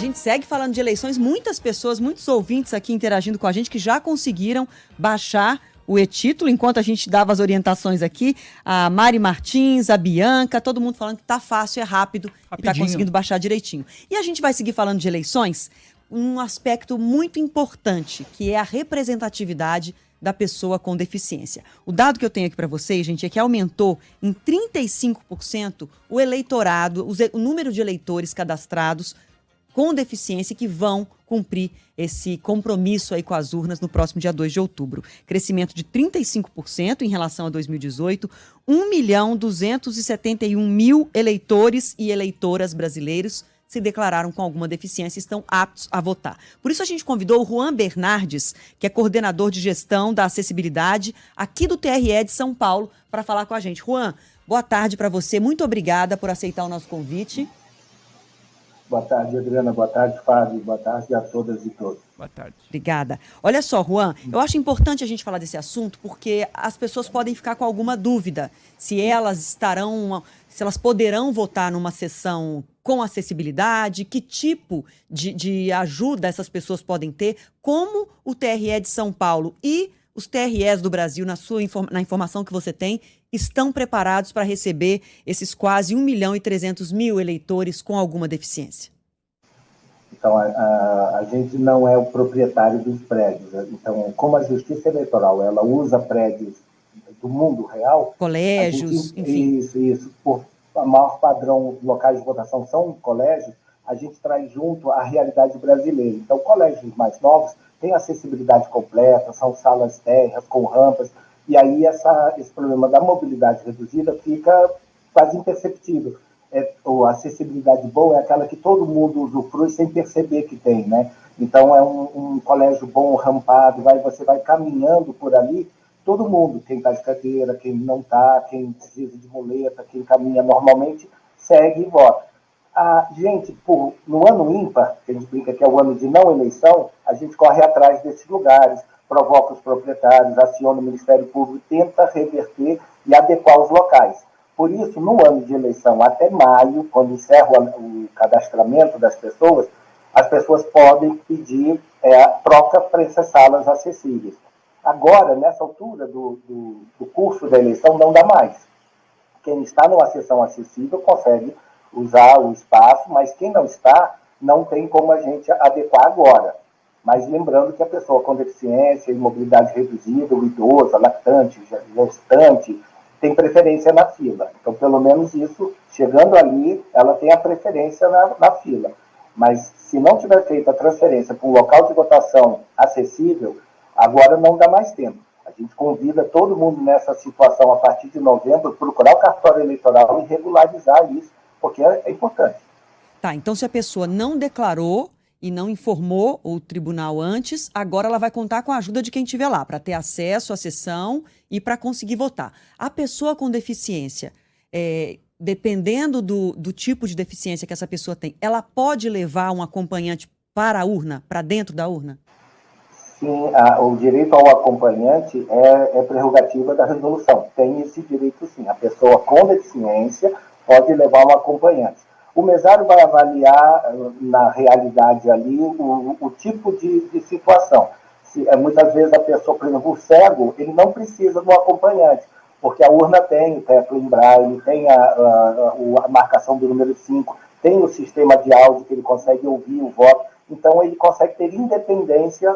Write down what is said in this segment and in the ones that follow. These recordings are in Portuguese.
gente segue falando de eleições, muitas pessoas, muitos ouvintes aqui interagindo com a gente que já conseguiram baixar o e-título, enquanto a gente dava as orientações aqui, a Mari Martins, a Bianca, todo mundo falando que tá fácil, é rápido e tá conseguindo baixar direitinho. E a gente vai seguir falando de eleições, um aspecto muito importante, que é a representatividade da pessoa com deficiência. O dado que eu tenho aqui para vocês, gente, é que aumentou em 35% o eleitorado, o número de eleitores cadastrados com deficiência que vão cumprir esse compromisso aí com as urnas no próximo dia 2 de outubro. Crescimento de 35% em relação a 2018, 1.271.000 eleitores e eleitoras brasileiros se declararam com alguma deficiência e estão aptos a votar. Por isso a gente convidou o Juan Bernardes, que é coordenador de gestão da acessibilidade aqui do TRE de São Paulo, para falar com a gente. Juan, boa tarde para você, muito obrigada por aceitar o nosso convite. Boa tarde, Adriana. Boa tarde, Fábio. Boa tarde a todas e todos. Boa tarde. Obrigada. Olha só, Juan, eu acho importante a gente falar desse assunto porque as pessoas podem ficar com alguma dúvida se elas poderão votar numa sessão com acessibilidade, que tipo de ajuda essas pessoas podem ter, como o TRE de São Paulo e os TREs do Brasil, na informação que você tem, estão preparados para receber esses quase 1.300.000 eleitores com alguma deficiência? Então, a gente não é o proprietário dos prédios. Então, como a Justiça Eleitoral ela usa prédios do mundo real... Colégios, enfim. Isso. Por maior padrão, locais de votação são colégios, a gente traz junto a realidade brasileira. Então, colégios mais novos têm acessibilidade completa, são salas térreas com rampas, e aí esse problema da mobilidade reduzida fica quase imperceptível. A acessibilidade boa é aquela que todo mundo usufrui sem perceber que tem, né? Então, é um colégio bom, rampado, você vai caminhando por ali, todo mundo, quem está de cadeira, quem não está, quem precisa de muleta, quem caminha normalmente, segue e vota. Gente, no ano ímpar, que a gente brinca que é o ano de não eleição, a gente corre atrás desses lugares, provoca os proprietários, aciona o Ministério Público, tenta reverter e adequar os locais. Por isso, no ano de eleição, até maio, quando encerra o cadastramento das pessoas, as pessoas podem pedir troca para essas salas acessíveis. Agora, nessa altura do curso da eleição, não dá mais. Quem está numa sessão acessível consegue usar o espaço, mas quem não está, não tem como a gente adequar agora. Mas lembrando que a pessoa com deficiência, mobilidade reduzida, o idoso, a lactante, gestante, tem preferência na fila. Então, pelo menos isso, chegando ali, ela tem a preferência na fila. Mas se não tiver feita a transferência para um local de votação acessível, agora não dá mais tempo. A gente convida todo mundo nessa situação, a partir de novembro, procurar o cartório eleitoral e regularizar isso, porque é importante. Tá, então se a pessoa não declarou e não informou o tribunal antes, agora ela vai contar com a ajuda de quem estiver lá, para ter acesso à sessão e para conseguir votar. A pessoa com deficiência, dependendo do tipo de deficiência que essa pessoa tem, ela pode levar um acompanhante para a urna, para dentro da urna? Sim, o direito ao acompanhante é prerrogativa da resolução. Tem esse direito, sim. A pessoa com deficiência pode levar um acompanhante. O mesário vai avaliar, na realidade ali, o tipo de situação. Muitas vezes a pessoa, por exemplo, o cego, ele não precisa de um acompanhante, porque a urna tem o tecla em braille, tem a marcação do número 5, tem o sistema de áudio que ele consegue ouvir o voto. Então, ele consegue ter independência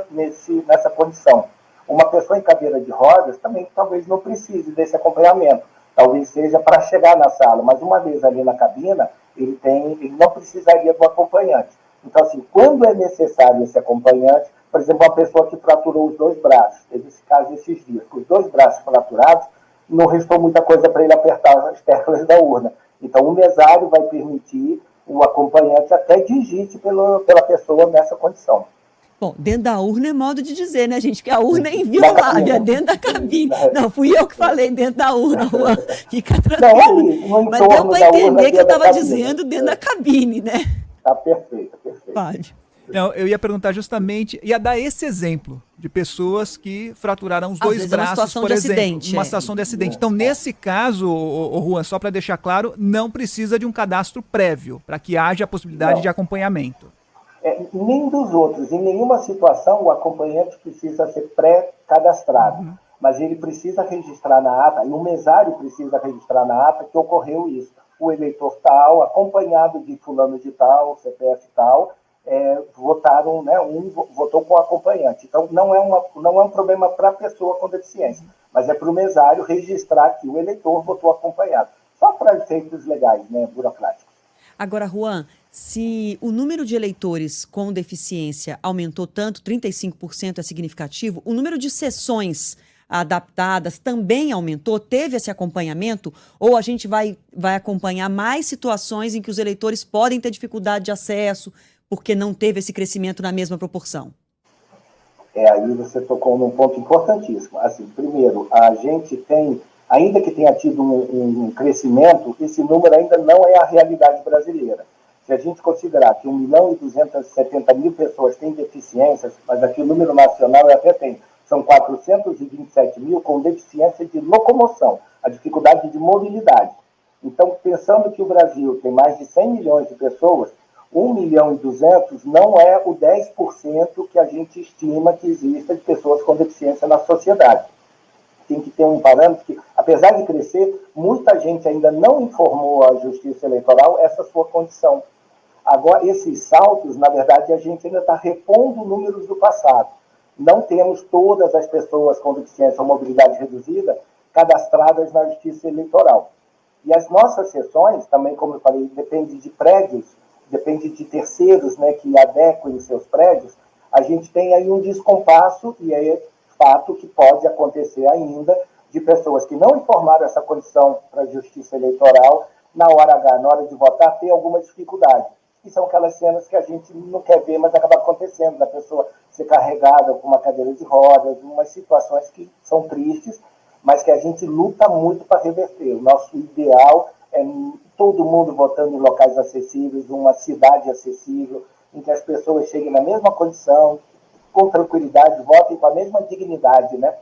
nessa condição. Uma pessoa em cadeira de rodas também talvez não precise desse acompanhamento. Talvez seja para chegar na sala, mas uma vez ali na cabina, ele não precisaria do acompanhante. Então, assim, quando é necessário esse acompanhante, por exemplo, uma pessoa que fraturou os 2 braços, teve esse caso esses dias, com os 2 braços fraturados, não restou muita coisa para ele apertar as teclas da urna. Então, o mesário vai permitir o acompanhante até digite pela pessoa nessa condição. Bom, dentro da urna é modo de dizer, né, gente? Que a urna é inviolável, é dentro da cabine. Não, fui eu que falei dentro da urna, Juan. Fica tranquilo. Não, mas deu para entender que eu estava dizendo dentro da cabine, né? Tá perfeito. Pode. Não, eu ia perguntar justamente, ia dar esse exemplo de pessoas que fraturaram os 2 braços, por exemplo, uma situação de acidente. Então, nesse caso, Juan, só para deixar claro, não precisa de um cadastro prévio para que haja a possibilidade de acompanhamento. Nem dos outros. Em nenhuma situação o acompanhante precisa ser pré-cadastrado, mas ele precisa registrar na ata, e o mesário precisa registrar na ata que ocorreu isso. O eleitor tal, acompanhado de fulano de tal, CPF tal, votaram, né, um votou com o acompanhante. Então, não é um problema para a pessoa com deficiência, mas é para o mesário registrar que o eleitor votou acompanhado. Só para efeitos legais, né, burocráticos. Agora, Juan, se o número de eleitores com deficiência aumentou tanto, 35% é significativo, o número de sessões adaptadas também aumentou? Teve esse acompanhamento? Ou a gente vai acompanhar mais situações em que os eleitores podem ter dificuldade de acesso porque não teve esse crescimento na mesma proporção? Aí você tocou num ponto importantíssimo. Assim, primeiro, a gente tem, ainda que tenha tido um crescimento, esse número ainda não é a realidade brasileira. Se a gente considerar que 1.270.000 pessoas têm deficiências, mas aqui o número nacional até tem, são 427 mil com deficiência de locomoção, a dificuldade de mobilidade. Então, pensando que o Brasil tem mais de 100 milhões de pessoas, 1.200.000 não é o 10% que a gente estima que exista de pessoas com deficiência na sociedade. Tem que ter um parâmetro que, apesar de crescer, muita gente ainda não informou à Justiça Eleitoral essa sua condição. Agora, esses saltos, na verdade, a gente ainda está repondo números do passado. Não temos todas as pessoas com deficiência ou mobilidade reduzida cadastradas na Justiça Eleitoral. E as nossas sessões, também, como eu falei, depende de prédios, depende de terceiros, né, que adequem seus prédios. A gente tem aí um descompasso, e é fato que pode acontecer ainda, de pessoas que não informaram essa condição para a Justiça Eleitoral, na hora H, na hora de votar, ter alguma dificuldade. E são aquelas cenas que a gente não quer ver, mas acaba acontecendo, da pessoa ser carregada com uma cadeira de rodas, umas situações que são tristes, mas que a gente luta muito para reverter. O nosso ideal é todo mundo votando em locais acessíveis, uma cidade acessível, em que as pessoas cheguem na mesma condição, com tranquilidade, votem com a mesma dignidade, né?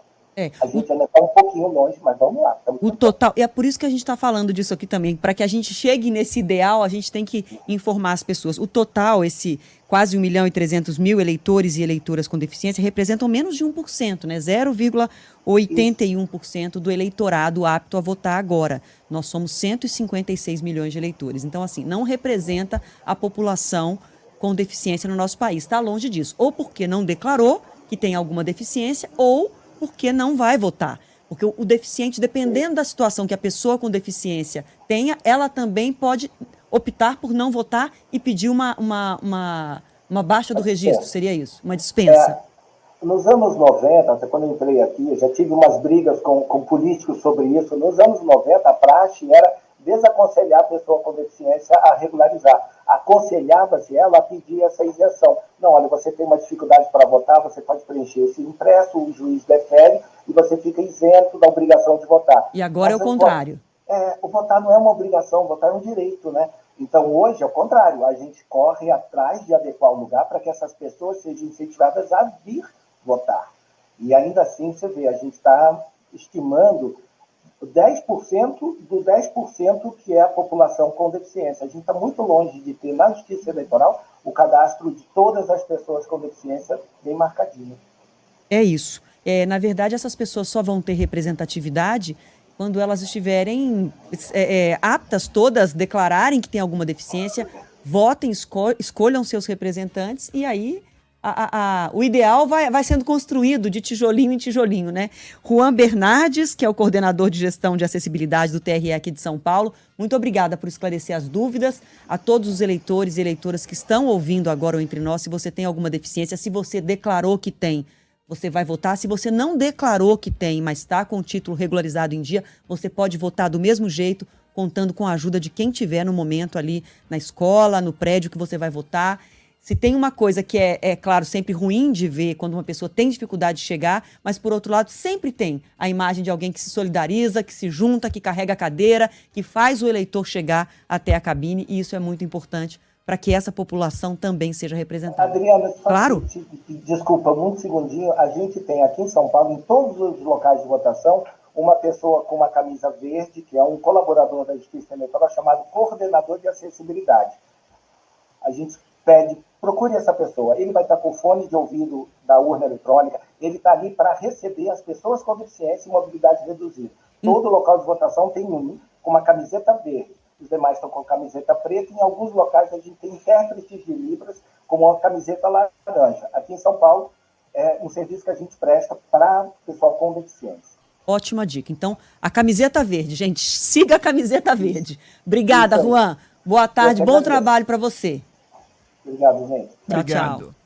A gente ainda está um pouquinho longe, mas vamos lá. O total, e é por isso que a gente está falando disso aqui também, para que a gente chegue nesse ideal, a gente tem que informar as pessoas. O total, esse quase 1.300.000 eleitores e eleitoras com deficiência, representam menos de 1%, né? 0,81% do eleitorado apto a votar agora. Nós somos 156 milhões de eleitores. Então, assim, não representa a população com deficiência no nosso país. Está longe disso. Ou porque não declarou que tem alguma deficiência, ou porque não vai votar. Porque o deficiente, dependendo da situação que a pessoa com deficiência tenha, ela também pode optar por não votar e pedir uma baixa do registro, seria isso? Uma dispensa. Nos anos 90, até quando eu entrei aqui, eu já tive umas brigas com políticos sobre isso. Nos anos 90, a praxe era desaconselhar a pessoa com deficiência a regularizar. Aconselhava-se ela a pedir essa isenção. Não, olha, você tem uma dificuldade para votar, você pode preencher esse impresso, o juiz defere e você fica isento da obrigação de votar. E agora é o contrário. O votar não é uma obrigação, votar é um direito, né? Então, hoje, é o contrário. A gente corre atrás de adequar o lugar para que essas pessoas sejam incentivadas a vir votar. E ainda assim, você vê, a gente está estimando 10% do 10% que é a população com deficiência. A gente está muito longe de ter na Justiça Eleitoral o cadastro de todas as pessoas com deficiência bem marcadinho. É isso. Na verdade, essas pessoas só vão ter representatividade quando elas estiverem aptas todas, declararem que tem alguma deficiência, votem, escolham seus representantes e aí o ideal vai sendo construído de tijolinho em tijolinho, né? Juan Bernardes, que é o coordenador de gestão de acessibilidade do TRE aqui de São Paulo, muito obrigada por esclarecer as dúvidas. A todos os eleitores e eleitoras que estão ouvindo agora ou entre nós, se você tem alguma deficiência, se você declarou que tem, você vai votar. Se você não declarou que tem, mas está com o título regularizado em dia, você pode votar do mesmo jeito, contando com a ajuda de quem tiver no momento ali na escola, no prédio que você vai votar. Se tem uma coisa que claro, sempre ruim de ver quando uma pessoa tem dificuldade de chegar, mas, por outro lado, sempre tem a imagem de alguém que se solidariza, que se junta, que carrega a cadeira, que faz o eleitor chegar até a cabine, e isso é muito importante para que essa população também seja representada. Adriana, claro. Desculpa, um segundinho. A gente tem aqui em São Paulo, em todos os locais de votação, uma pessoa com uma camisa verde, que é um colaborador da Justiça Eleitoral, chamado coordenador de acessibilidade. A gente pede, procure essa pessoa. Ele vai estar com o fone de ouvido da urna eletrônica, ele está ali para receber as pessoas com deficiência e mobilidade reduzida. Todo local de votação tem um com uma camiseta verde, os demais estão com camiseta preta, e em alguns locais a gente tem intérpretes de Libras com uma camiseta laranja. Aqui em São Paulo, é um serviço que a gente presta para o pessoal com deficiência. Ótima dica. Então, a camiseta verde, gente, siga a camiseta verde. Obrigada, Juan. Boa tarde, bom trabalho para você. Obrigado, gente. Obrigado. Tchau.